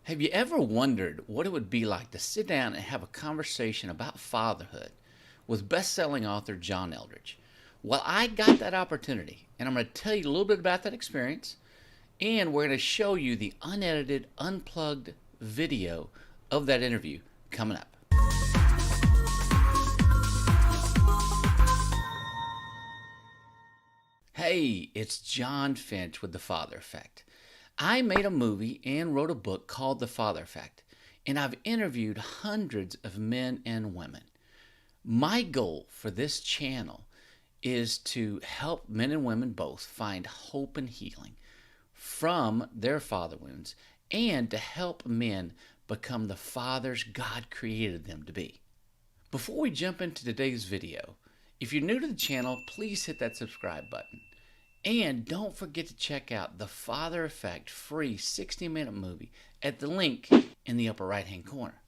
Have you ever wondered what it would be like to sit down and have a conversation about fatherhood with best-selling author John Elldredge? Well, I got that opportunity, and I'm going to tell you a little bit about that experience, and we're going to show you the unedited, unplugged video of that interview coming up. Hey, it's John Finch with The Father Effect. I made a movie and wrote a book called The Father Effect, and I've interviewed hundreds of men and women. My goal for this channel is to help men and women both find hope and healing from their father wounds, and to help men become the fathers God created them to be. Before we jump into today's video, if you're new to the channel, please hit that subscribe button. And don't forget to check out the Father Effect free 60-minute movie at the link in the upper right-hand corner.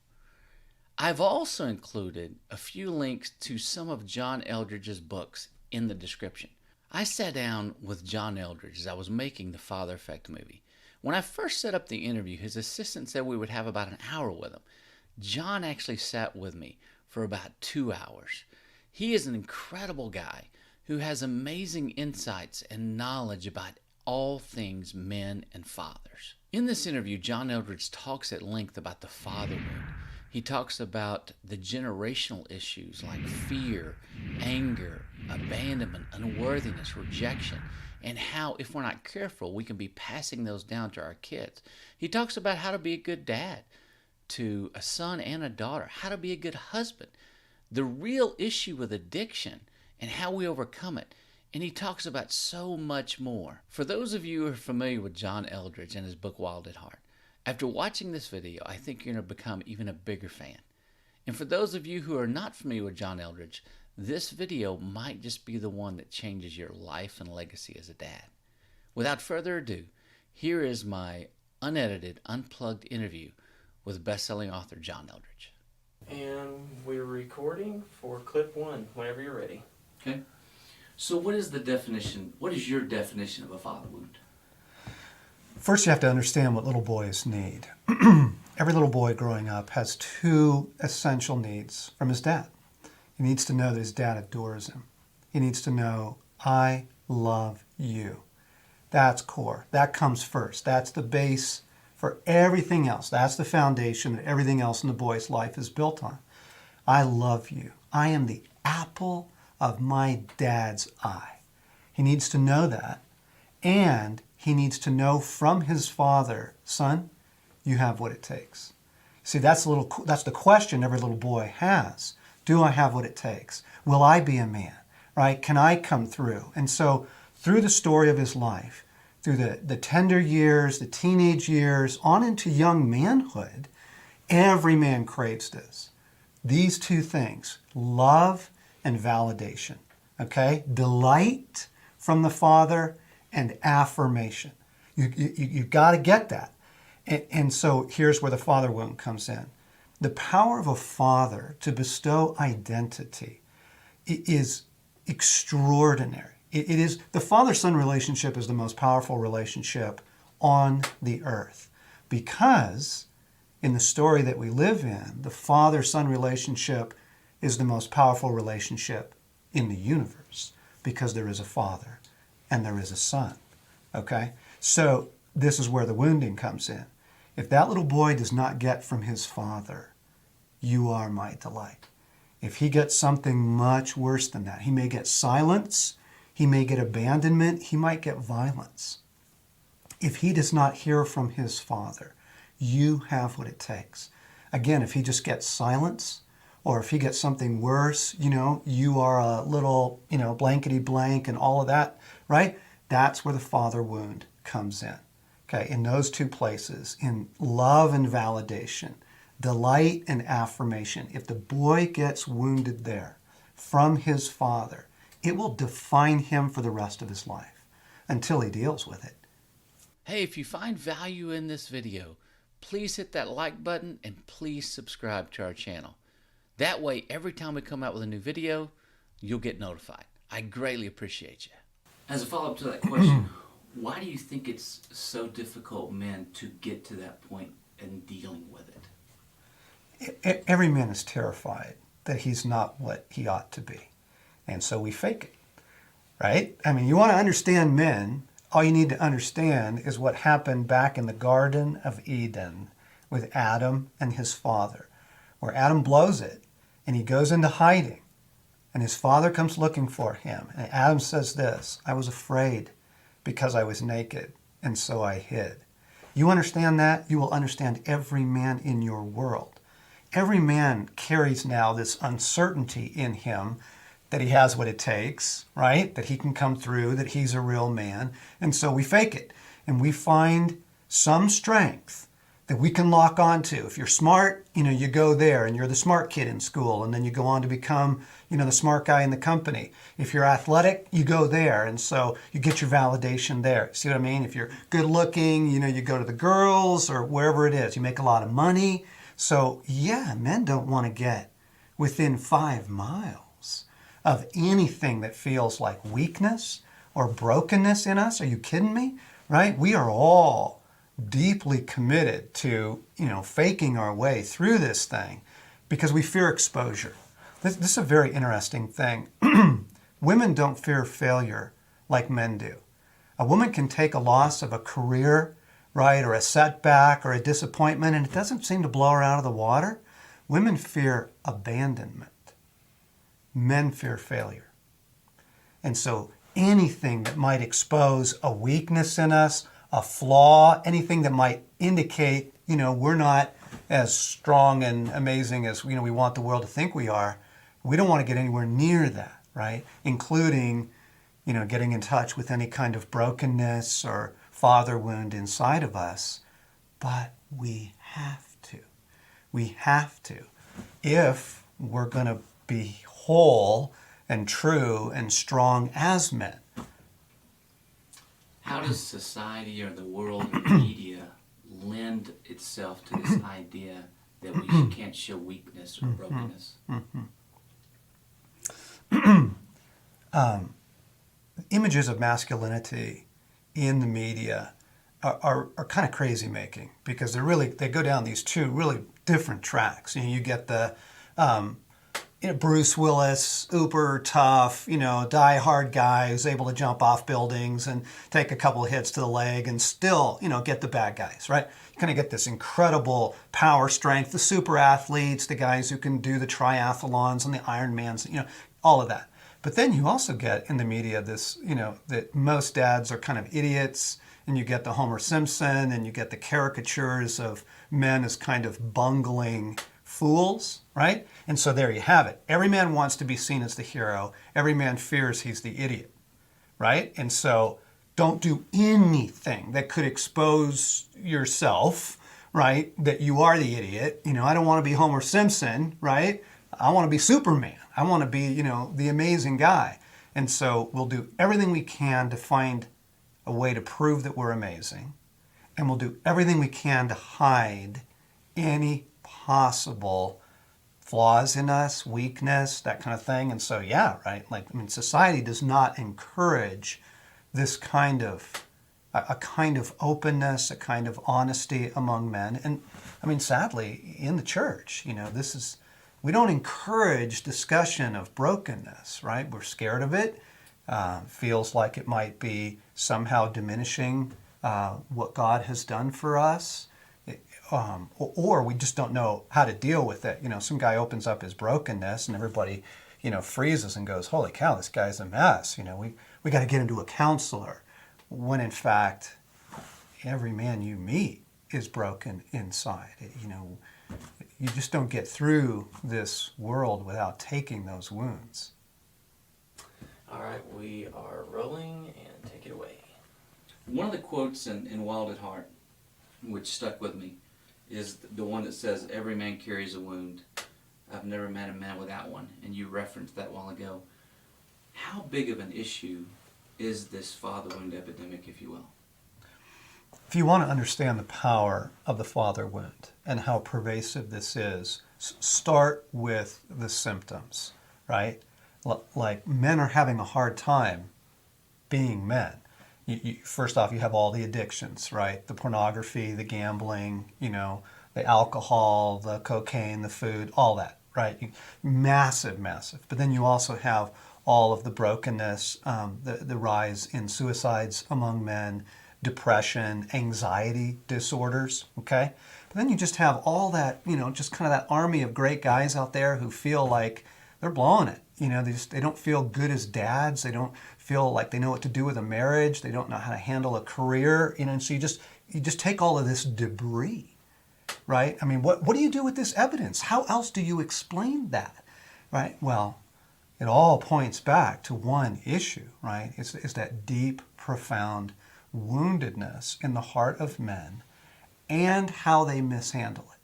I've also included a few links to some of John Elldredge's books in the description. I sat down with John Elldredge as I was making the Father Effect movie. When I first set up the interview, his assistant said we would have about an hour with him. John actually sat with me for about 2 hours. He is an incredible guy who has amazing insights and knowledge about all things men and fathers. In this interview, John Elldredge talks at length about the father wound. He talks about the generational issues like fear, anger, abandonment, unworthiness, rejection, and how, if we're not careful, we can be passing those down to our kids. He talks about how to be a good dad to a son and a daughter, how to be a good husband, the real issue with addiction, and how we overcome it. And he talks about so much more. For those of you who are familiar with John Elldredge and his book Wild at Heart, after watching this video, I think you're going to become even a bigger fan. And for those of you who are not familiar with John Elldredge, this video might just be the one that changes your life and legacy as a dad. Without further ado, here is my unedited, unplugged interview with best-selling author John Elldredge. And we're recording for clip 1, whenever you're ready. Okay. So what is your definition of a father wound? First, you have to understand what little boys need. Every little boy growing up has two essential needs from his dad. He needs to know that his dad adores him. He needs to know, I love you. That's core. That comes first. That's the base for everything else. That's the foundation that everything else in the boy's life is built on. I love you. I am the apple of my dad's eye. He needs to know that, and he needs to know from his father, son, you have what it takes. See, that's the question every little boy has. Do I have what it takes? Will I be a man? Right? Can I come through? And so through the story of his life, through the tender years, the teenage years, on into young manhood, every man craves this. These two things, love and validation, okay? Delight from the Father and affirmation. You've got to get that. And so here's where the father wound comes in. The power of a father to bestow identity is extraordinary. It is, the father-son relationship is the most powerful relationship on the earth, because in the story that we live in, the father-son relationship is the most powerful relationship in the universe, because there is a father and there is a son, okay? So this is where the wounding comes in. If that little boy does not get from his father, you are my delight. If he gets something much worse than that, he may get silence, he may get abandonment, he might get violence. If he does not hear from his father, you have what it takes. Again, if he just gets silence, or if he gets something worse, you are a little, blankety blank and all of that, right? That's where the father wound comes in. Okay, in those two places, in love and validation, delight and affirmation. If the boy gets wounded there from his father, it will define him for the rest of his life until he deals with it. Hey, if you find value in this video, please hit that like button and please subscribe to our channel. That way, every time we come out with a new video, you'll get notified. I greatly appreciate you. As a follow-up to that question, why do you think it's so difficult, men, to get to that point and every man is terrified that he's not what he ought to be. And so we fake it, right? I mean, you want to understand men, all you need to understand is what happened back in the Garden of Eden with Adam and his father, where Adam blows it and he goes into hiding and his father comes looking for him. And Adam says this, I was afraid because I was naked and so I hid. You understand that? You will understand every man in your world. Every man carries now this uncertainty in him that he has what it takes, right? That he can come through, that he's a real man. And so we fake it. And we find some strength that we can lock onto. If you're smart, you go there and you're the smart kid in school, and then you go on to become, the smart guy in the company. If you're athletic, you go there, and so you get your validation there. See what I mean? If you're good looking, you go to the girls or wherever it is. You make a lot of money. So yeah, men don't want to get within 5 miles of anything that feels like weakness or brokenness in us. Are you kidding me? Right? We are all deeply committed to, faking our way through this thing because we fear exposure. This is a very interesting thing. Women don't fear failure like men do. A woman can take a loss of a career, right, or a setback or a disappointment, and it doesn't seem to blow her out of the water. Women fear abandonment. Men fear failure. And so anything that might expose a weakness in us, a flaw, anything that might indicate, we're not as strong and amazing as, we want the world to think we are, we don't want to get anywhere near that, right? Including, getting in touch with any kind of brokenness or father wound inside of us. But we have to. We have to. If we're going to be whole and true and strong as men. How does society or the world or media lend itself to this idea that we can't show weakness or brokenness? Images of masculinity in the media are kind of crazy making because they go down these two really different tracks. You get the Bruce Willis, uber tough, die-hard guy who's able to jump off buildings and take a couple of hits to the leg and still, get the bad guys, right? You kind of get this incredible power strength, the super athletes, the guys who can do the triathlons and the Ironmans, all of that. But then you also get in the media this, that most dads are kind of idiots, and you get the Homer Simpson, and you get the caricatures of men as kind of bungling fools, right? And so there you have it. Every man wants to be seen as the hero. Every man fears he's the idiot, right? And so don't do anything that could expose yourself, right? That you are the idiot. I don't want to be Homer Simpson, right? I want to be Superman. I want to be, the amazing guy. And so we'll do everything we can to find a way to prove that we're amazing. And we'll do everything we can to hide any possible flaws in us, weakness, that kind of thing. And so, yeah, right? Society does not encourage this kind of, a kind of openness, a kind of honesty among men. And sadly, in the church, we don't encourage discussion of brokenness, right? We're scared of it. Feels like it might be somehow diminishing what God has done for us. Or we just don't know how to deal with it. Some guy opens up his brokenness and everybody, freezes and goes, holy cow, this guy's a mess. We got to get him to a counselor. When in fact, every man you meet is broken inside. You just don't get through this world without taking those wounds. All right, we are rolling, and take it away. One of the quotes in Wild at Heart, which stuck with me, is the one that says, every man carries a wound. I've never met a man without one. And you referenced that a while ago. How big of an issue is this father wound epidemic, if you will? If you want to understand the power of the father wound and how pervasive this is, start with the symptoms, right? Like men are having a hard time being men. First off, you have all the addictions, right? The pornography, the gambling, The alcohol, the cocaine, the food, all that, right? Massive, massive. But then you also have all of the brokenness, the rise in suicides among men, depression, anxiety disorders, okay? But then you just have all that, just kind of that army of great guys out there who feel like they're blowing it. They don't feel good as dads. They don't feel like they know what to do with a marriage. They don't know how to handle a career. And so you just take all of this debris, right? I mean, what do you do with this evidence? How else do you explain that, right? Well, it all points back to one issue, right? It's that deep, profound woundedness in the heart of men and how they mishandle it.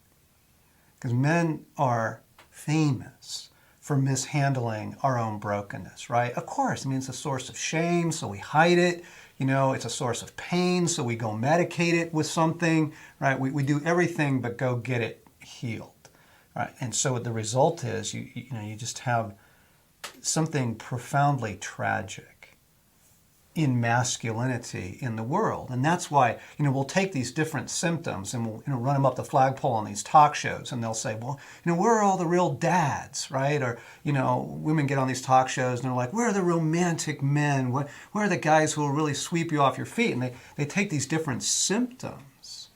Because men are famous for mishandling our own brokenness, right? Of course, I mean, it's a source of shame, so we hide it. It's a source of pain, so we go medicate it with something, right? We do everything but go get it healed, right? And so the result is you just have something profoundly tragic in masculinity in the world. And that's why, we'll take these different symptoms and we'll run them up the flagpole on these talk shows, and they'll say, well, where are all the real dads, right? Or, women get on these talk shows and they're like, where are the romantic men? Where are the guys who will really sweep you off your feet? And they take these different symptoms,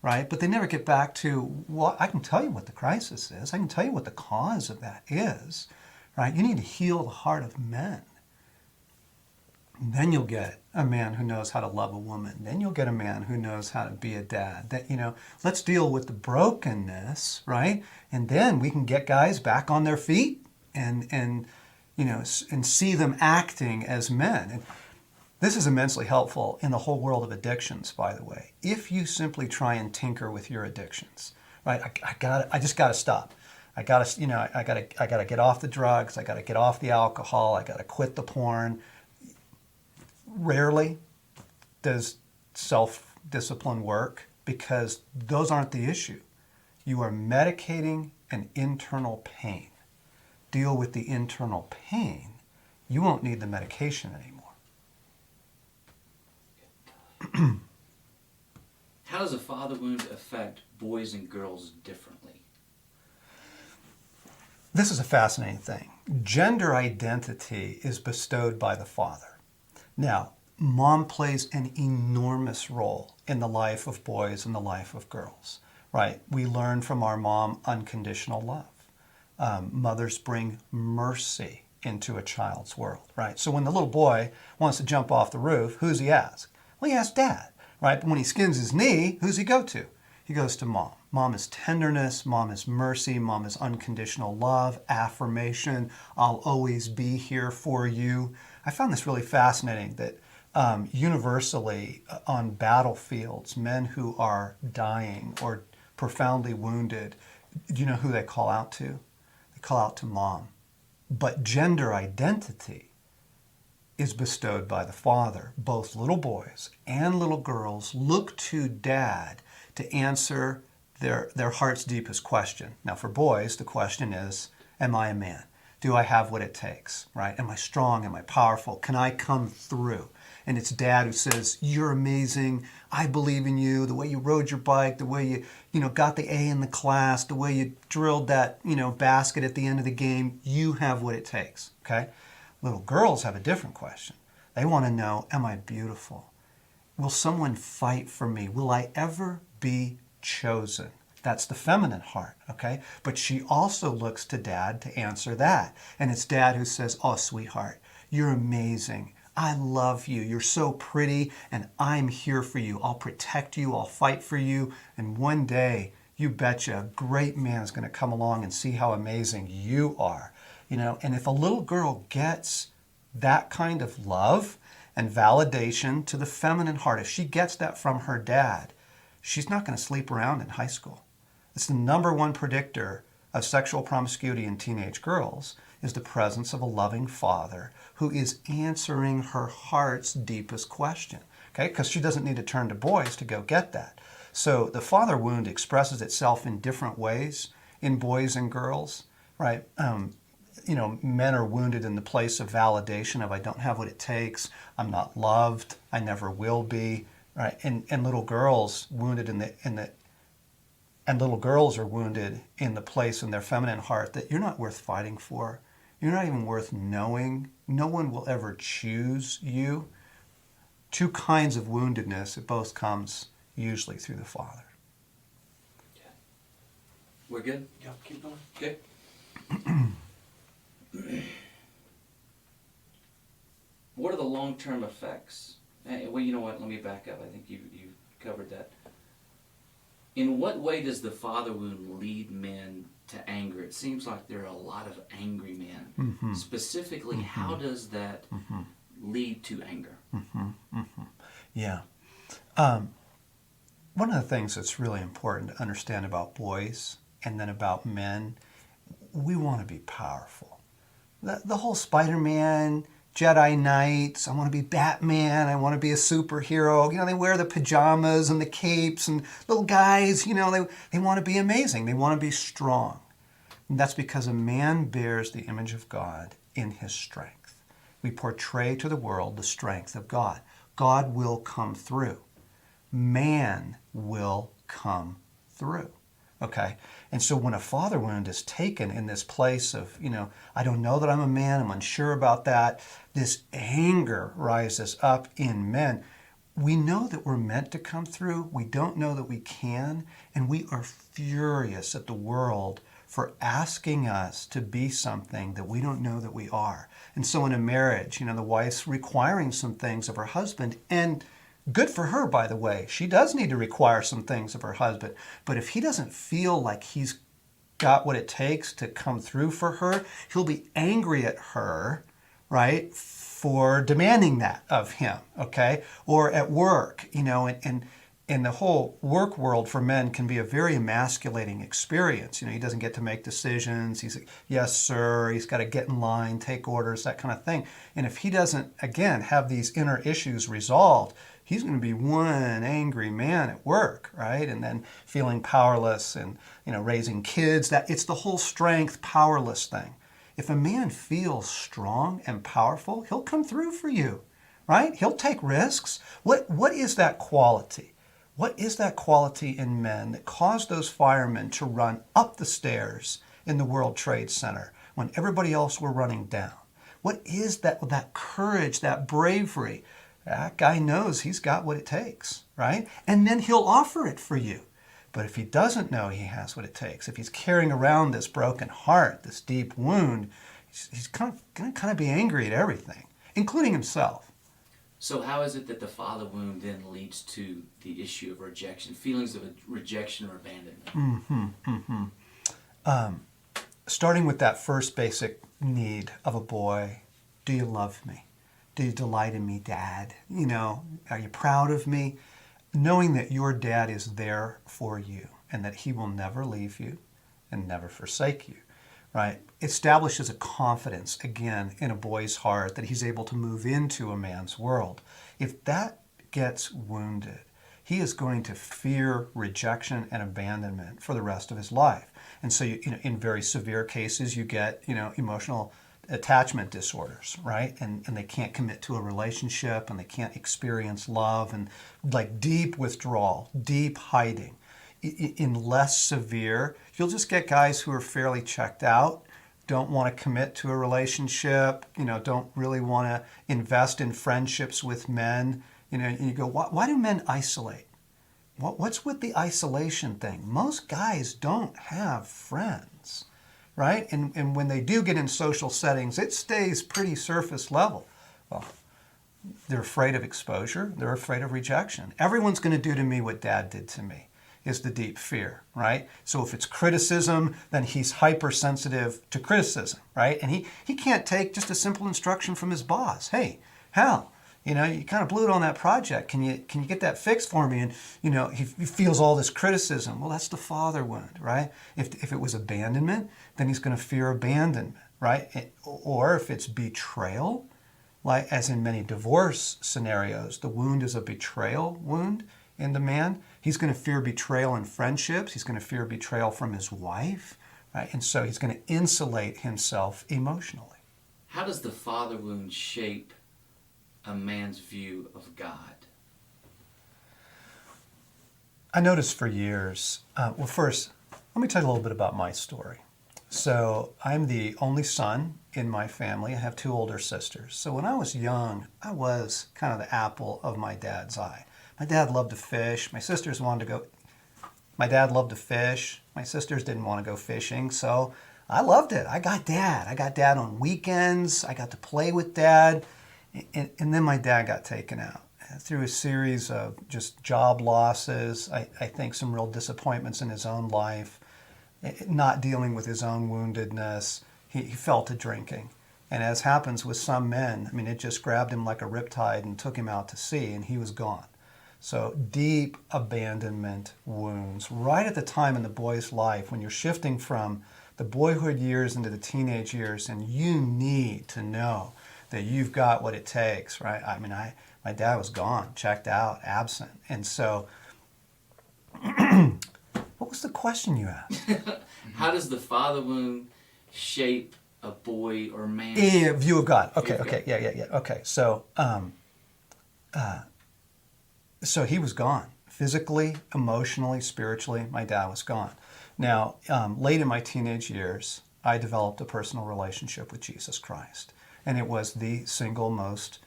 right? But they never get back to, well, I can tell you what the crisis is. I can tell you what the cause of that is, right? You need to heal the heart of men. Then you'll get a man who knows how to love a woman. Then you'll get a man who knows how to be a dad. That, let's deal with the brokenness, right? And then we can get guys back on their feet and see them acting as men. And this is immensely helpful in the whole world of addictions, by the way. If you simply try and tinker with your addictions, right? I just gotta stop. I gotta get off the drugs. I gotta get off the alcohol. I gotta quit the porn. Rarely does self-discipline work, because those aren't the issue. You are medicating an internal pain. Deal with the internal pain. You won't need the medication anymore. How does a father wound affect boys and girls differently? This is a fascinating thing. Gender identity is bestowed by the father. Now, mom plays an enormous role in the life of boys and the life of girls, right? We learn from our mom unconditional love. Mothers bring mercy into a child's world, right? So when the little boy wants to jump off the roof, who's he ask? Well, he asks dad, right? But when he skins his knee, who's he go to? He goes to mom. Mom is tenderness, mom is mercy, mom is unconditional love, affirmation, I'll always be here for you. I found this really fascinating that universally on battlefields, men who are dying or profoundly wounded, do you know who they call out to? They call out to mom. But gender identity is bestowed by the father. Both little boys and little girls look to dad to answer their heart's deepest question. Now for boys, the question is, am I a man? Do I have what it takes, right? Am I strong? Am I powerful? Can I come through? And it's dad who says, you're amazing. I believe in you. The way you rode your bike, the way you got the A in the class, the way you drilled that, basket at the end of the game, you have what it takes, okay? Little girls have a different question. They want to know, am I beautiful? Will someone fight for me? Will I ever be chosen? That's the feminine heart, okay? But she also looks to dad to answer that. And it's dad who says, oh, sweetheart, you're amazing. I love you. You're so pretty, and I'm here for you. I'll protect you. I'll fight for you. And one day, you betcha, a great man is going to come along and see how amazing you are. And if a little girl gets that kind of love and validation to the feminine heart, if she gets that from her dad, she's not going to sleep around in high school. It's the number one predictor of sexual promiscuity in teenage girls is the presence of a loving father who is answering her heart's deepest question, okay? Because she doesn't need to turn to boys to go get that. So the father wound expresses itself in different ways in boys and girls, right? Men are wounded in the place of validation of I don't have what it takes, I'm not loved, I never will be, right? And little girls wounded in the And little girls are wounded in the place in their feminine heart that you're not worth fighting for. You're not even worth knowing. No one will ever choose you. Two kinds of woundedness. It both comes usually through the father. Okay. We're good? Yeah, keep going. Okay. What are the long-term effects? Well, you know what? Let me back up. I think you covered that. In what way does the father wound lead men to anger? It seems like there are a lot of angry men. Mm-hmm. Specifically, how does that lead to anger? Yeah. One of the things that's really important to understand about boys and then about men, we want to be powerful. The whole Spider-Man, Jedi Knights, I want to be Batman, I want to be a superhero. You know, they wear the pajamas and the capes, and little guys, you know, they want to be amazing. They want to be strong. And that's because a man bears the image of God in his strength. We portray to the world the strength of God. God will come through. Man will come through. Okay? And so when a father wound is taken in this place of, you know, I don't know that I'm a man, I'm unsure about that, this anger rises up in men. We know that we're meant to come through. We don't know that we can. And we are furious at the world for asking us to be something that we don't know that we are. And so in a marriage, you know, the wife's requiring some things of her husband, and good for her, by the way. She does need to require some things of her husband. But if he doesn't feel like he's got what it takes to come through for her, he'll be angry at her, right, for demanding that of him, okay? Or at work, you know, and the whole work world for men can be a very emasculating experience. You know, he doesn't get to make decisions. He's, yes, sir. He's got to get in line, take orders, that kind of thing. And if he doesn't, again, have these inner issues resolved, he's going to be one angry man at work, right? And then feeling powerless and, you know, raising kids. That it's the whole strength, powerless thing. If a man feels strong and powerful, he'll come through for you, right? He'll take risks. What is that quality? What is that quality in men that caused those firemen to run up the stairs in the World Trade Center when everybody else were running down? What is that courage, that bravery? That guy knows he's got what it takes, right? And then he'll offer it for you. But if he doesn't know he has what it takes, if he's carrying around this broken heart, this deep wound, he's going to kind of be angry at everything, including himself. So how is it that the father wound then leads to the issue of rejection, feelings of rejection or abandonment? Starting with that first basic need of a boy, do you love me? Do you delight in me, Dad? You know, are you proud of me? Knowing that your dad is there for you and that he will never leave you and never forsake you, right? Establishes a confidence, again, in a boy's heart that he's able to move into a man's world. If that gets wounded, he is going to fear rejection and abandonment for the rest of his life. And so, you know, in very severe cases, you get, you know, emotional attachment disorders, right? And they can't commit to a relationship and they can't experience love and like deep withdrawal, deep hiding. In less severe, you'll just get guys who are fairly checked out, don't want to commit to a relationship, you know, don't really want to invest in friendships with men. You know, and you go, why do men isolate? What's with the isolation thing? Most guys don't have friends, right? And when they do get in social settings, it stays pretty surface level. Well, they're afraid of exposure. They're afraid of rejection. Everyone's going to do to me what Dad did to me, is the deep fear, right? So if it's criticism, then he's hypersensitive to criticism, right? And he can't take just a simple instruction from his boss. Hey, Hal, you know, you kind of blew it on that project. Can you get that fixed for me? And, you know, he feels all this criticism. Well, that's the father wound, right? If it was abandonment, then he's going to fear abandonment, right? Or if it's betrayal, like as in many divorce scenarios, the wound is a betrayal wound in the man. He's going to fear betrayal in friendships. He's going to fear betrayal from his wife, right? And so he's going to insulate himself emotionally. How does the father wound shape a man's view of God? I noticed for years, well, first, let me tell you a little bit about my story. So I'm the only son in my family. I have two older sisters. So when I was young, I was kind of the apple of my dad's eye. My dad loved to fish. My sisters wanted to go. My dad loved to fish. My sisters didn't want to go fishing. So I loved it. I got dad. I got dad on weekends. I got to play with dad. And then my dad got taken out. Through a series of just job losses, I think some real disappointments in his own life, not dealing with his own woundedness, he fell to drinking. And as happens with some men, I mean, it just grabbed him like a riptide and took him out to sea, and he was gone. So deep abandonment wounds, right at the time in the boy's life when you're shifting from the boyhood years into the teenage years, and you need to know that you've got what it takes, right? I mean, my dad was gone, checked out, absent. And so, what was the question you asked? How does the father wound shape a boy or man? Yeah, view of God. Okay, yeah. Okay, so he was gone. Physically, emotionally, spiritually, my dad was gone. Now, late in my teenage years, I developed a personal relationship with Jesus Christ. And it was the single most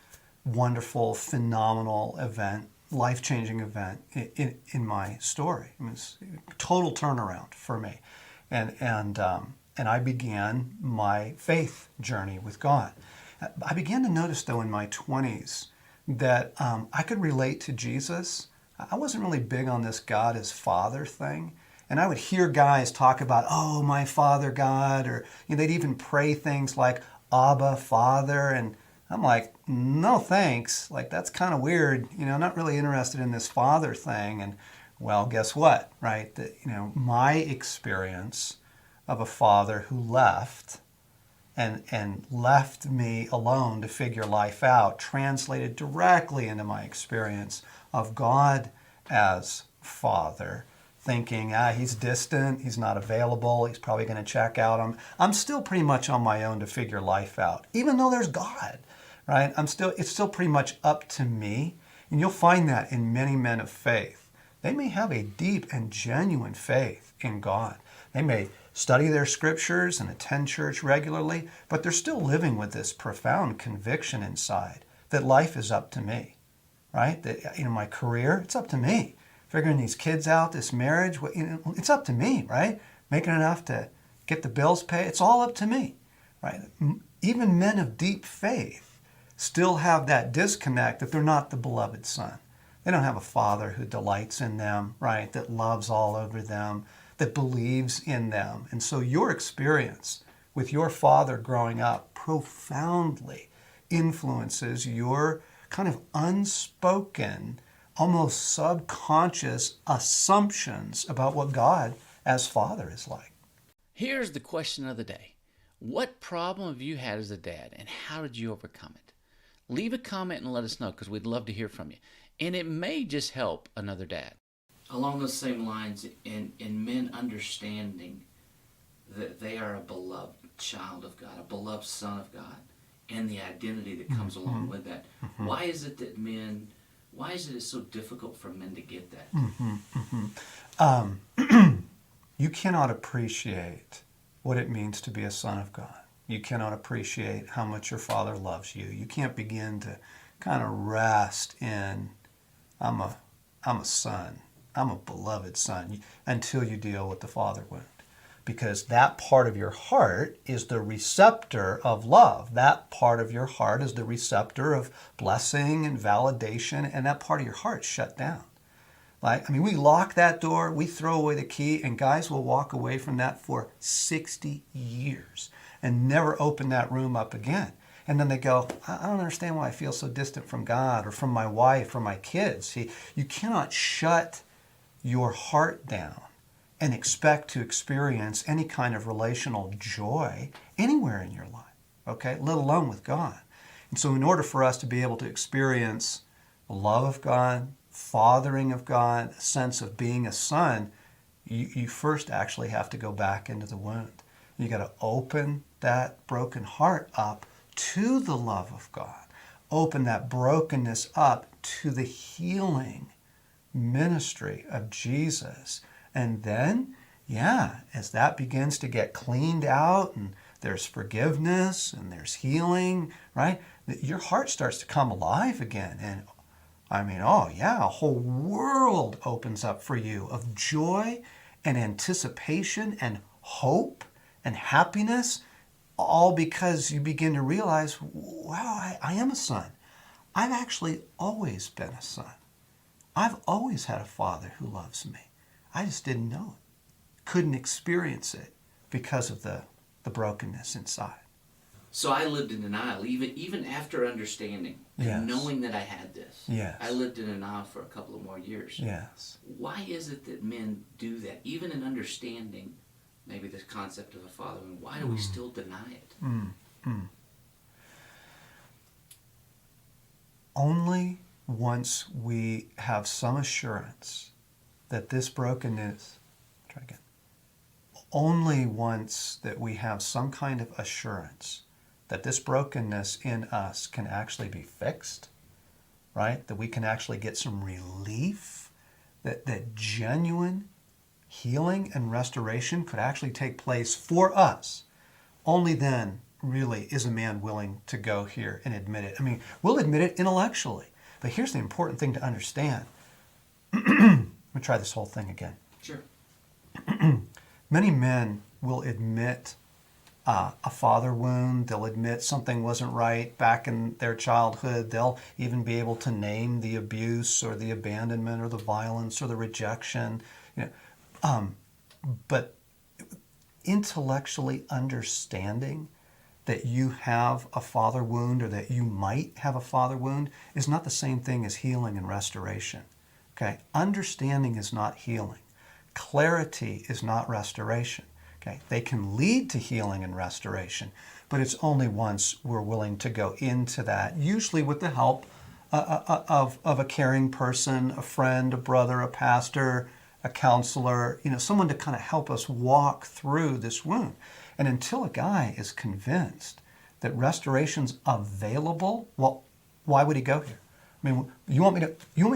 wonderful, phenomenal event, life-changing event in my story. I mean, it's a total turnaround for me. And I began my faith journey with God. I began to notice, though, in my 20s that I could relate to Jesus. I wasn't really big on this God as Father thing. And I would hear guys talk about, oh, my Father God, or they'd even pray things like, Abba, Father, and I'm like, no thanks. Like, that's kind of weird. I'm not really interested in this Father thing. And, well, guess what, right? My experience of a father who left and left me alone to figure life out translated directly into my experience of God as Father, thinking, he's distant, he's not available, he's probably going to check out. I'm still pretty much on my own to figure life out, even though there's God, right? It's still pretty much up to me. And you'll find that in many men of faith. They may have a deep and genuine faith in God. They may study their scriptures and attend church regularly, but they're still living with this profound conviction inside that life is up to me, right? That, my career, it's up to me. Figuring these kids out, this marriage, it's up to me, right? Making enough to get the bills paid, it's all up to me, right? Even men of deep faith still have that disconnect that they're not the beloved son. They don't have a father who delights in them, right? That loves all over them, that believes in them. And so your experience with your father growing up profoundly influences your kind of unspoken, almost subconscious assumptions about what God as Father is like. Here's the question of the day. What problem have you had as a dad, and how did you overcome it? Leave a comment and let us know, because we'd love to hear from you. And it may just help another dad. Along those same lines, in men understanding that they are a beloved child of God, a beloved son of God, and the identity that comes along with that. Why is it it's so difficult for men to get that? You cannot appreciate what it means to be a son of God. You cannot appreciate how much your father loves you. You can't begin to kind of rest in, I'm a son, I'm a beloved son, until you deal with the father wound. Because that part of your heart is the receptor of love. That part of your heart is the receptor of blessing and validation, and that part of your heart shut down. We lock that door, we throw away the key, and guys will walk away from that for 60 years and never open that room up again. And then they go, I don't understand why I feel so distant from God or from my wife or my kids. See, you cannot shut your heart down and expect to experience any kind of relational joy anywhere in your life, okay, let alone with God. And so in order for us to be able to experience the love of God, fathering of God, a sense of being a son, you first actually have to go back into the wound. You got to open that broken heart up to the love of God. Open that brokenness up to the healing ministry of Jesus. And then, yeah, as that begins to get cleaned out and there's forgiveness and there's healing, right? Your heart starts to come alive again. And I mean, oh yeah, a whole world opens up for you of joy and anticipation and hope and happiness, all because you begin to realize, wow, I am a son. I've actually always been a son. I've always had a father who loves me. I just didn't know it. Couldn't experience it because of the brokenness inside. So I lived in denial, even after understanding and Yes. knowing that I had this. Yes. I lived in denial for a couple of more years. Yes. Why is it that men do that, even in understanding maybe this concept of a father, and why do we still deny it? Only once we have some assurance that this brokenness, try again. Only once that we have some kind of assurance that this brokenness in us can actually be fixed, right? That we can actually get some relief, that genuine healing and restoration could actually take place for us. Only then, really, is a man willing to go here and admit it. I mean, we'll admit it intellectually, but here's the important thing to understand. Let me try this whole thing again. Sure. Many men will admit a father wound. They'll admit something wasn't right back in their childhood. They'll even be able to name the abuse or the abandonment or the violence or the rejection. But intellectually understanding that you have a father wound or that you might have a father wound is not the same thing as healing and restoration. Okay? Understanding is not healing. Clarity is not restoration. Okay? They can lead to healing and restoration, but it's only once we're willing to go into that, usually with the help of a caring person, a friend, a brother, a pastor, a counselor, someone to kind of help us walk through this wound. And until a guy is convinced that restoration's available, well, why would he go here? I mean, you want me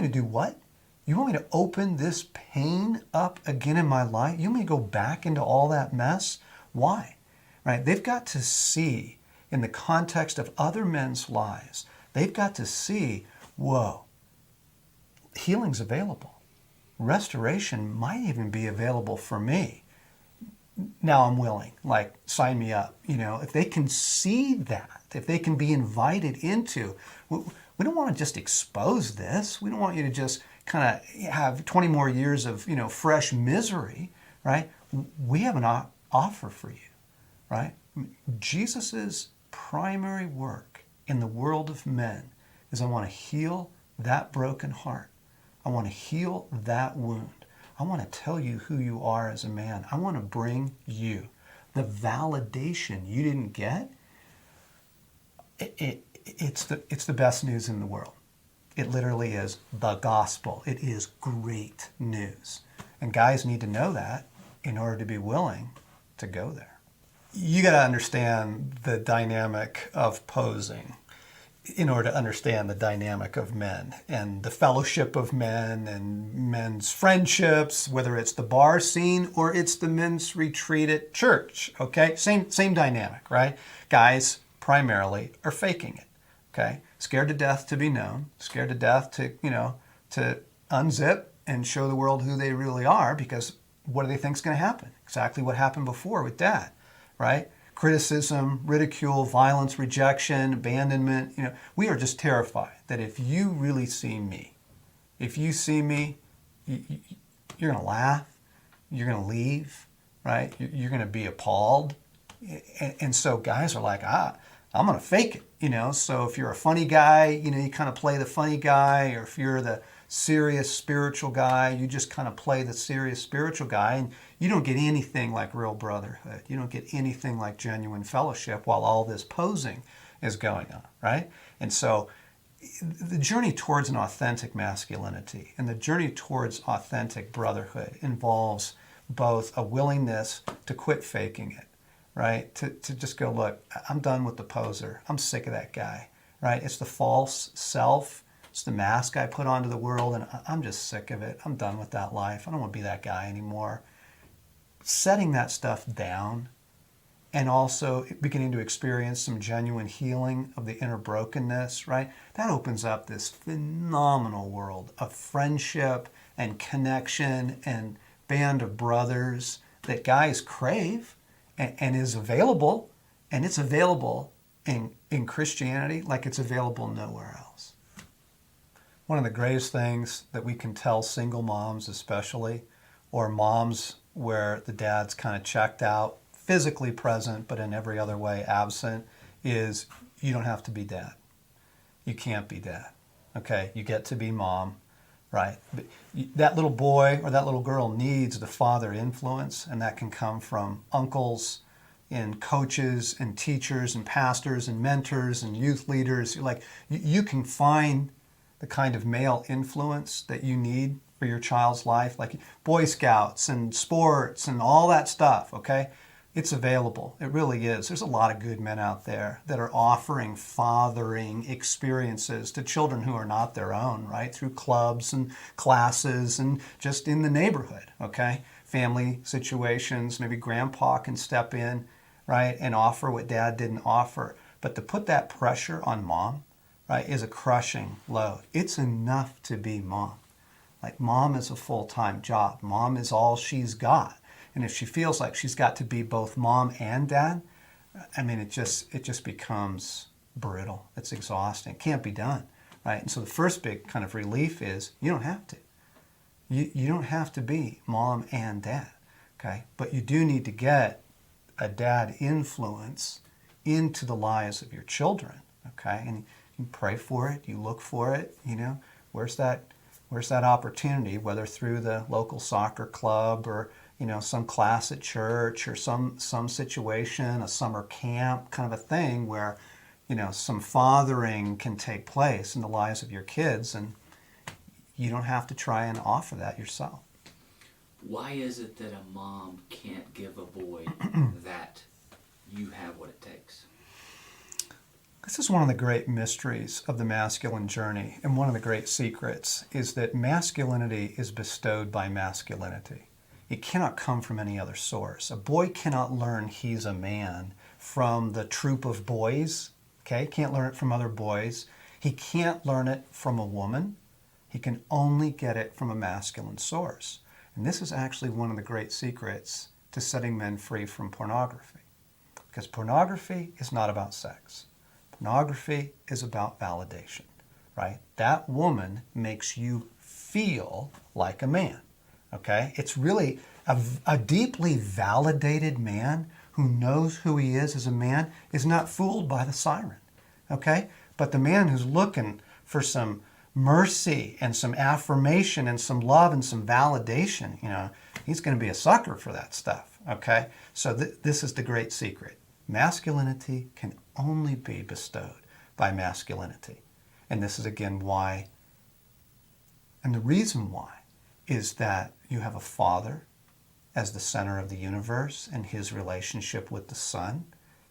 to do what? You want me to open this pain up again in my life? You want me to go back into all that mess? Why? Right? They've got to see, in the context of other men's lives, they've got to see, whoa, healing's available. Restoration might even be available for me. Now I'm willing, like, sign me up. If they can see that, if they can be invited into, we don't want to just expose this. We don't want you to just kind of have 20 more years of, fresh misery, right? We have an offer for you, right? Jesus's primary work in the world of men is I want to heal that broken heart. I want to heal that wound. I want to tell you who you are as a man. I want to bring you the validation you didn't get. It's the best news in the world. It literally is the gospel. It is great news. And guys need to know that in order to be willing to go there. You got to understand the dynamic of posing in order to understand the dynamic of men and the fellowship of men and men's friendships, whether it's the bar scene or it's the men's retreat at church, okay? Same dynamic, right? Guys primarily are faking it, okay? Scared to death to be known, scared to death to, to unzip and show the world who they really are, because what do they think is going to happen? Exactly what happened before with Dad, right? Criticism, ridicule, violence, rejection, abandonment. We are just terrified that if you really see me, you're going to laugh, you're going to leave, right? You're going to be appalled. And so guys are like, I'm going to fake it, So if you're a funny guy, you kind of play the funny guy, or if you're the serious spiritual guy, you just kind of play the serious spiritual guy, and you don't get anything like real brotherhood. You don't get anything like genuine fellowship while all this posing is going on, right? And so the journey towards an authentic masculinity and the journey towards authentic brotherhood involves both a willingness to quit faking it, right? To just go, look, I'm done with the poser. I'm sick of that guy, right? It's the false self. It's the mask I put onto the world, and I'm just sick of it. I'm done with that life. I don't want to be that guy anymore. Setting that stuff down and also beginning to experience some genuine healing of the inner brokenness, right? That opens up this phenomenal world of friendship and connection and band of brothers that guys crave and is available. And it's available in Christianity like it's available nowhere else. One of the greatest things that we can tell single moms especially, or moms where the dad's kind of checked out, physically present, but in every other way absent, is you don't have to be dad. You can't be dad. Okay? You get to be mom, right? But that little boy or that little girl needs the father influence, and that can come from uncles and coaches and teachers and pastors and mentors and youth leaders. Like, you can find the kind of male influence that you need for your child's life, like Boy Scouts and sports and all that stuff, okay? It's available. It really is. There's a lot of good men out there that are offering fathering experiences to children who are not their own, right? Through clubs and classes and just in the neighborhood, okay? Family situations, maybe grandpa can step in, right, and offer what dad didn't offer. But to put that pressure on mom, right, is a crushing load. It's enough to be mom. Like, mom is a full-time job. Mom is all she's got. And if she feels like she's got to be both mom and dad, I mean, it just becomes brittle. It's exhausting. It can't be done, right? And so the first big kind of relief is you don't have to. You don't have to be mom and dad, okay? But you do need to get a dad influence into the lives of your children, okay? And you pray for it, you look for it, you know, where's that opportunity, whether through the local soccer club or, you know, some class at church or some situation, a summer camp kind of a thing where, you know, some fathering can take place in the lives of your kids, and you don't have to try and offer that yourself. Why is it that a mom can't give a boy that you have what it takes? This is one of the great mysteries of the masculine journey, and one of the great secrets is that masculinity is bestowed by masculinity. It cannot come from any other source. A boy cannot learn he's a man from the troop of boys, okay? Can't learn it from other boys. He can't learn it from a woman. He can only get it from a masculine source. And this is actually one of the great secrets to setting men free from pornography. Because pornography is not about sex. Pornography is about validation, right? That woman makes you feel like a man, okay? It's really a deeply validated man who knows who he is as a man is not fooled by the siren, okay? But the man who's looking for some mercy and some affirmation and some love and some validation, you know, he's going to be a sucker for that stuff, okay? So this is the great secret. Masculinity can only be bestowed by masculinity. And this is again why, and the reason why, is that you have a father as the center of the universe and his relationship with the Son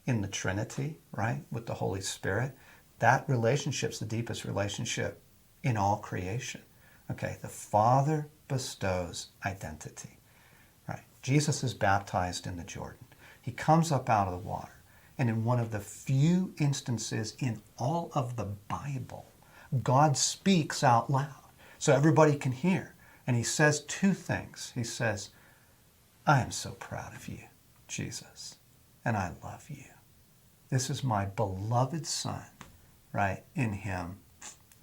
in the Trinity, right, with the Holy Spirit. That relationship's the deepest relationship in all creation. Okay, the Father bestows identity, right? Jesus is baptized in the Jordan. He comes up out of the water. And in one of the few instances in all of the Bible, God speaks out loud so everybody can hear. And he says two things. He says, I am so proud of you, Jesus, and I love you. This is my beloved Son, right? In him,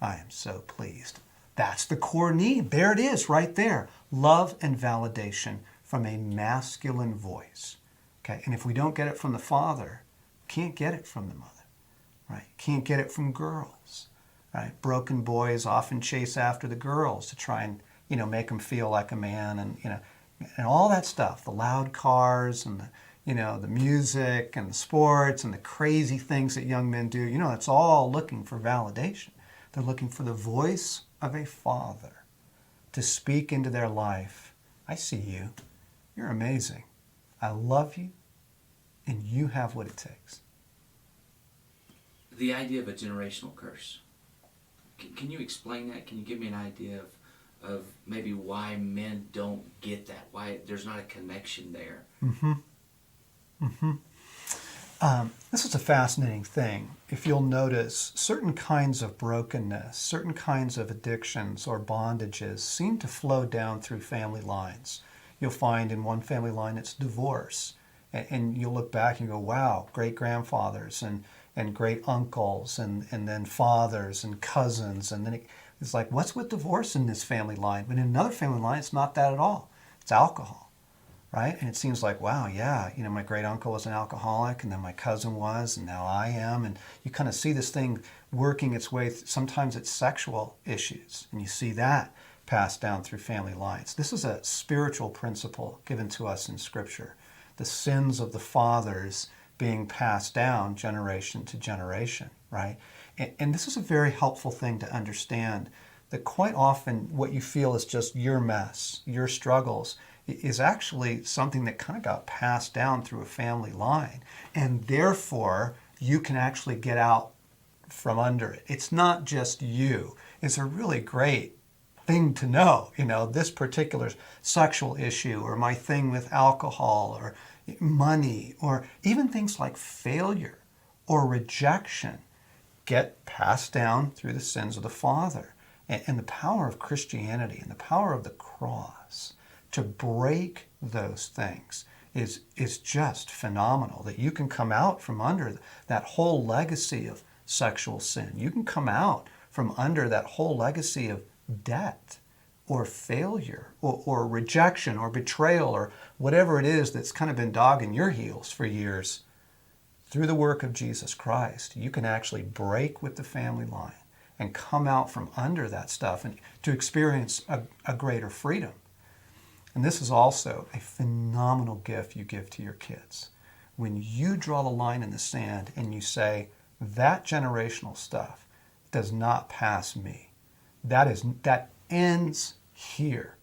I am so pleased. That's the core need. There it is, right there. Love and validation from a masculine voice. Okay, and if we don't get it from the Father, can't get it from the mother, right? Can't get it from girls, right? Broken boys often chase after the girls to try and, you know, make them feel like a man, and, you know, and all that stuff, the loud cars and the, you know, the music and the sports and the crazy things that young men do, you know, it's all looking for validation. They're looking for the voice of a father to speak into their life. I see you. You're amazing. I love you, and you have what it takes. The idea of a generational curse. Can you explain that? Can you give me an idea of maybe why men don't get that? Why there's not a connection there? This is a fascinating thing. If you'll notice, certain kinds of brokenness, certain kinds of addictions or bondages seem to flow down through family lines. You'll find in one family line it's divorce. And you'll look back and go, wow, great-grandfathers and great uncles and then fathers and cousins. And then it's like, what's with divorce in this family line? But in another family line, it's not that at all. It's alcohol, right? And it seems like, wow, yeah, my great uncle was an alcoholic, and then my cousin was, and now I am. And you kind of see this thing working its way. Sometimes it's sexual issues, and you see that passed down through family lines. This is a spiritual principle given to us in Scripture. The sins of the fathers being passed down generation to generation, right? And this is a very helpful thing to understand, that quite often what you feel is just your mess, your struggles, is actually something that kind of got passed down through a family line. And therefore, you can actually get out from under it. It's not just you. It's a really great thing to know, this particular sexual issue, or my thing with alcohol or money, or even things like failure or rejection get passed down through the sins of the father. And the power of Christianity and the power of the cross to break those things is just phenomenal, that you can come out from under that whole legacy of sexual sin. You can come out from under that whole legacy of debt or failure or rejection or betrayal or whatever it is that's kind of been dogging your heels for years. Through the work of Jesus Christ, you can actually break with the family line and come out from under that stuff and to experience a greater freedom. And this is also a phenomenal gift you give to your kids. When you draw the line in the sand and you say, that generational stuff does not pass me. That ends here.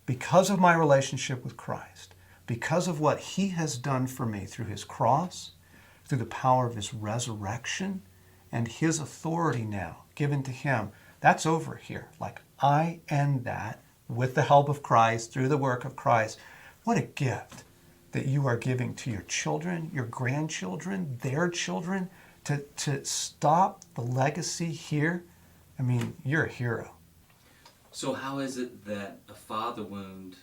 Because of my relationship with Christ, because of what He has done for me through His cross, through the power of His resurrection, and His authority now given to Him, that's over here. Like, I end that with the help of Christ, through the work of Christ. What a gift that you are giving to your children, your grandchildren, their children, to stop the legacy here. I mean, you're a hero. So how is it that a father wound,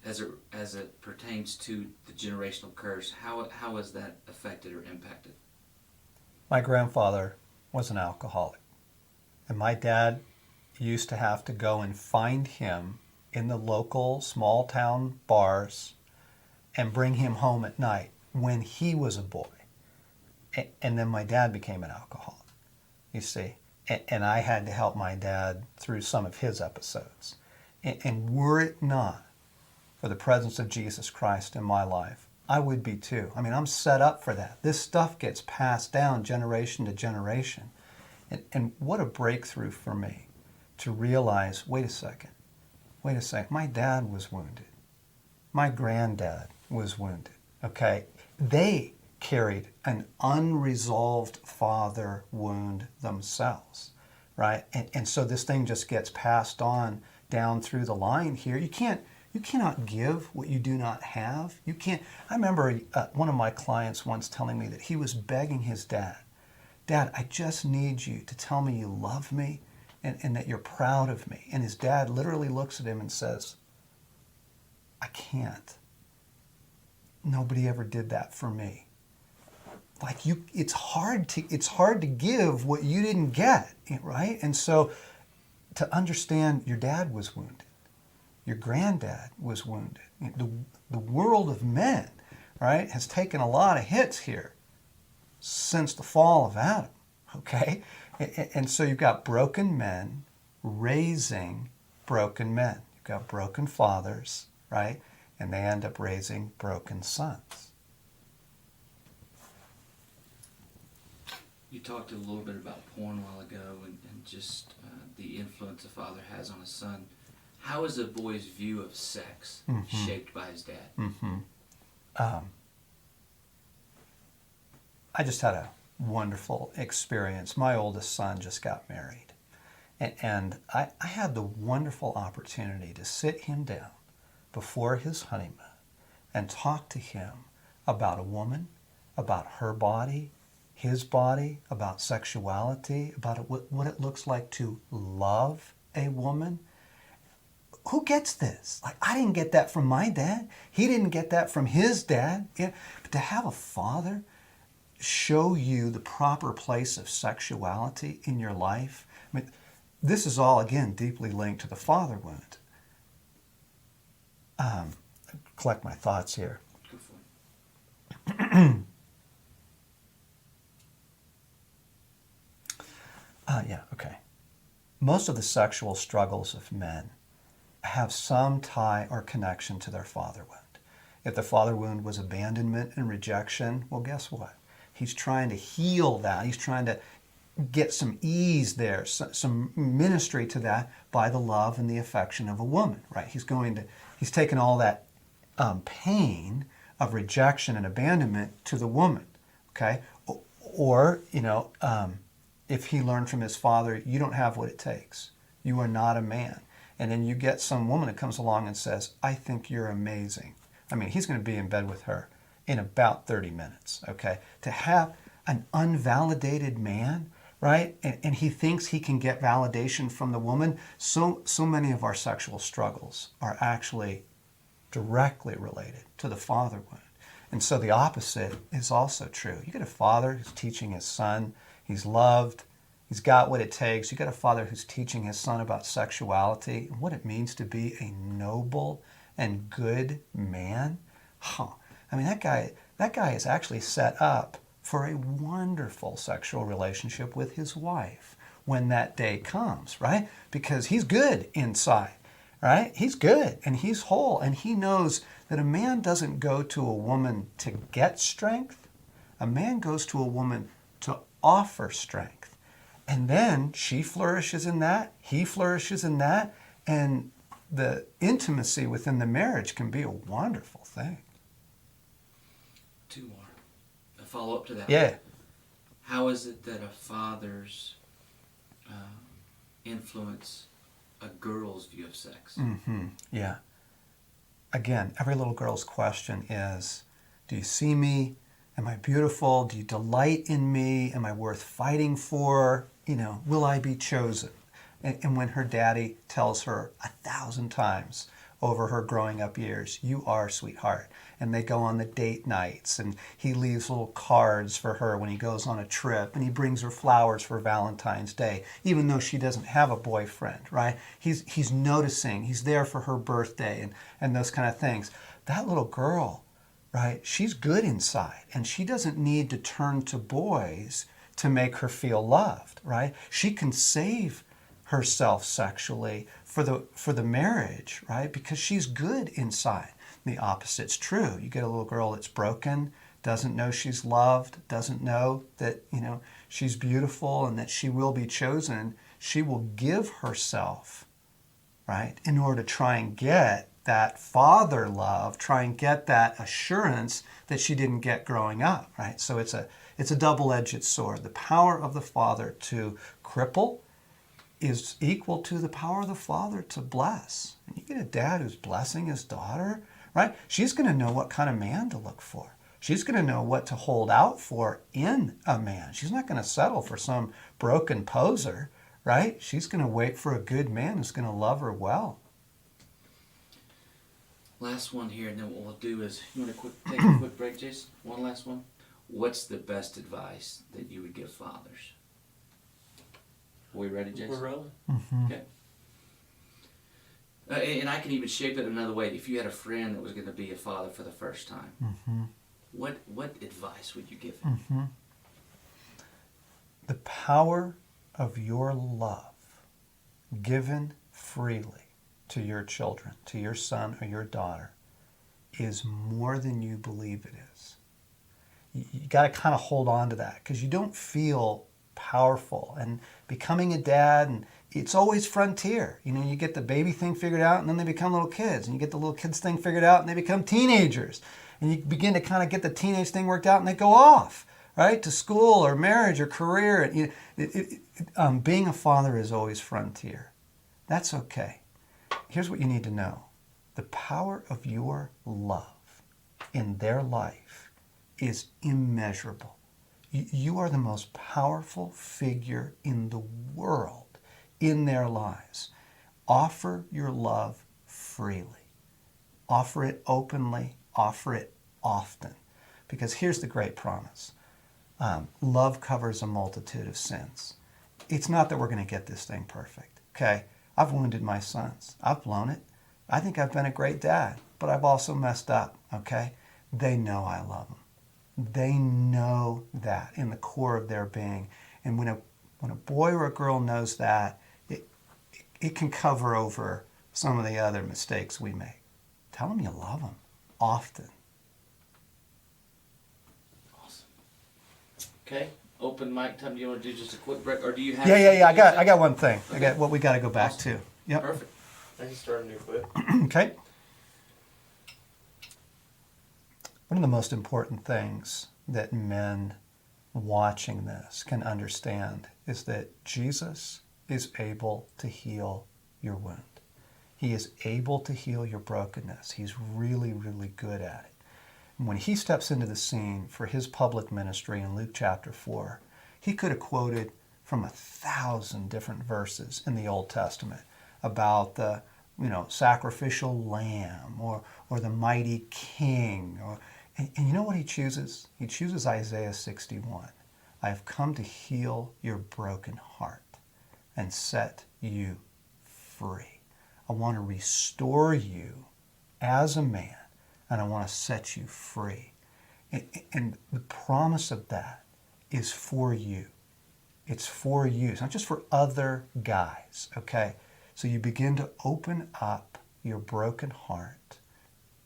as it pertains to the generational curse, how is that affected or impacted? My grandfather was an alcoholic, and my dad used to have to go and find him in the local small town bars and bring him home at night when he was a boy. And then my dad became an alcoholic, you see. And I had to help my dad through some of his episodes. And were it not for the presence of Jesus Christ in my life, I would be too. I mean, I'm set up for that. This stuff gets passed down generation to generation. And what a breakthrough for me to realize, wait a second, my dad was wounded. My granddad was wounded, okay? They carried an unresolved father wound themselves, right? And so this thing just gets passed on down through the line here. You cannot give what you do not have. You can't. I remember one of my clients once telling me that he was begging his dad, Dad, I just need you to tell me you love me and that you're proud of me. And his dad literally looks at him and says, I can't. Nobody ever did that for me. Like it's hard to give what you didn't get, right? And so to understand, your dad was wounded, your granddad was wounded. The world of men, right, has taken a lot of hits here since the fall of Adam, okay? And so you've got broken men raising broken men. You've got broken fathers, right? And they end up raising broken sons. You talked a little bit about porn a while ago and just the influence a father has on a son. How is a boy's view of sex shaped by his dad? I just had a wonderful experience. My oldest son just got married. And I had the wonderful opportunity to sit him down before his honeymoon and talk to him about a woman, about her body, his body, about sexuality, about what it looks like to love a woman. Who gets this? Like, I didn't get that from my dad. He didn't get that from his dad. Yeah. But to have a father show you the proper place of sexuality in your life, I mean, this is all, again, deeply linked to the father wound. Collect my thoughts here. Go for it. Yeah, okay. Most of the sexual struggles of men have some tie or connection to their father wound. If the father wound was abandonment and rejection, well, guess what? He's trying to heal that. He's trying to get some ease there, some ministry to that by the love and the affection of a woman, right? He's taken all that pain of rejection and abandonment to the woman, okay? Or, if he learned from his father, you don't have what it takes. You are not a man. And then you get some woman that comes along and says, I think you're amazing. I mean, he's going to be in bed with her in about 30 minutes, okay? To have an unvalidated man, right? And he thinks he can get validation from the woman. So many of our sexual struggles are actually directly related to the father wound. And so the opposite is also true. You get a father who's teaching his son, he's loved, he's got what it takes. You got a father who's teaching his son about sexuality and what it means to be a noble and good man. I mean, that guy is actually set up for a wonderful sexual relationship with his wife when that day comes, right? Because he's good inside, right? He's good and he's whole, and he knows that a man doesn't go to a woman to get strength. A man goes to a woman to offer strength. And then she flourishes in that, he flourishes in that, and the intimacy within the marriage can be a wonderful thing. Two more. A follow-up to that. Yeah. How is it that a father's influence a girl's view of sex? Yeah. Again, every little girl's question is, do you see me? Am I beautiful? Do you delight in me? Am I worth fighting for? Will I be chosen? And when her daddy tells her 1,000 times over her growing up years, you are, sweetheart. And they go on the date nights, and he leaves little cards for her when he goes on a trip, and he brings her flowers for Valentine's Day, even though she doesn't have a boyfriend, right? He's noticing, he's there for her birthday and those kind of things. That little girl, right, she's good inside, and she doesn't need to turn to boys to make her feel loved, right? She can save herself sexually for the marriage, right? Because she's good inside. The opposite's true. You get a little girl that's broken, doesn't know she's loved, doesn't know that, she's beautiful and that she will be chosen. She will give herself, right, in order to try and get that father love, try and get that assurance that she didn't get growing up, right? So it's a double-edged sword. The power of the father to cripple is equal to the power of the father to bless. And you get a dad who's blessing his daughter, right? She's going to know what kind of man to look for. She's going to know what to hold out for in a man. She's not going to settle for some broken poser, right? She's going to wait for a good man who's going to love her well. Last one here, and then what we'll do is, you want to take a quick break, Jason? One last one. What's the best advice that you would give fathers? Are we ready, Jason? We're rolling. Okay. And I can even shape it another way. If you had a friend that was going to be a father for the first time, what advice would you give him? The power of your love given freely to your children, to your son or your daughter, is more than you believe it is. You got to kind of hold on to that, because you don't feel powerful. And becoming a dad, and it's always frontier. You get the baby thing figured out, and then they become little kids. And you get the little kids thing figured out, and they become teenagers. And you begin to kind of get the teenage thing worked out, and they go off, right? To school or marriage or career. Being a father is always frontier. That's okay. Here's what you need to know. The power of your love in their life is immeasurable. You are the most powerful figure in the world in their lives. Offer your love freely. Offer it openly. Offer it often. Because here's the great promise. Love covers a multitude of sins. It's not that we're going to get this thing perfect, okay? I've wounded my sons. I've blown it. I think I've been a great dad, but I've also messed up, okay? They know I love them. They know that in the core of their being. And when a boy or a girl knows that, it can cover over some of the other mistakes we make. Tell them you love them often. Awesome. Okay, open mic time. Do you want to do just a quick break, or do you have? Yeah. I got one thing. Okay. I got what we got to go back to. Yep. Perfect. I can start a new clip. Okay. One of the most important things that men watching this can understand is that Jesus is able to heal your wound. He is able to heal your brokenness. He's really, really good at it. And when he steps into the scene for his public ministry in Luke chapter 4, he could have quoted from 1,000 different verses in the Old Testament about the sacrificial lamb or the mighty king. And you know what he chooses? He chooses Isaiah 61. I have come to heal your broken heart and set you free. I want to restore you as a man, and I want to set you free. And the promise of that is for you. It's for you. It's not just for other guys, okay? So you begin to open up your broken heart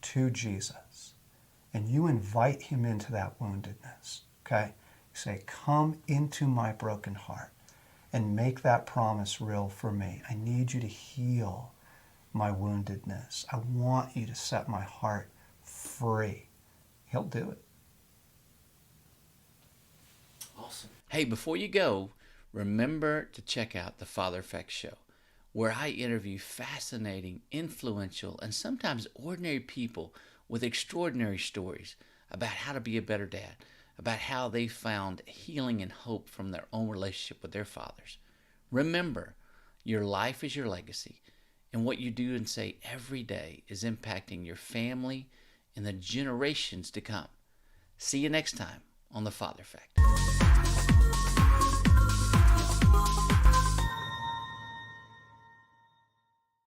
to Jesus, and you invite him into that woundedness, okay? You say, come into my broken heart and make that promise real for me. I need you to heal my woundedness. I want you to set my heart free. He'll do it. Awesome. Hey, before you go, remember to check out the Father Effect Show, where I interview fascinating, influential, and sometimes ordinary people with extraordinary stories about how to be a better dad, about how they found healing and hope from their own relationship with their fathers. Remember, your life is your legacy, and what you do and say every day is impacting your family and the generations to come. See you next time on the Father Effect.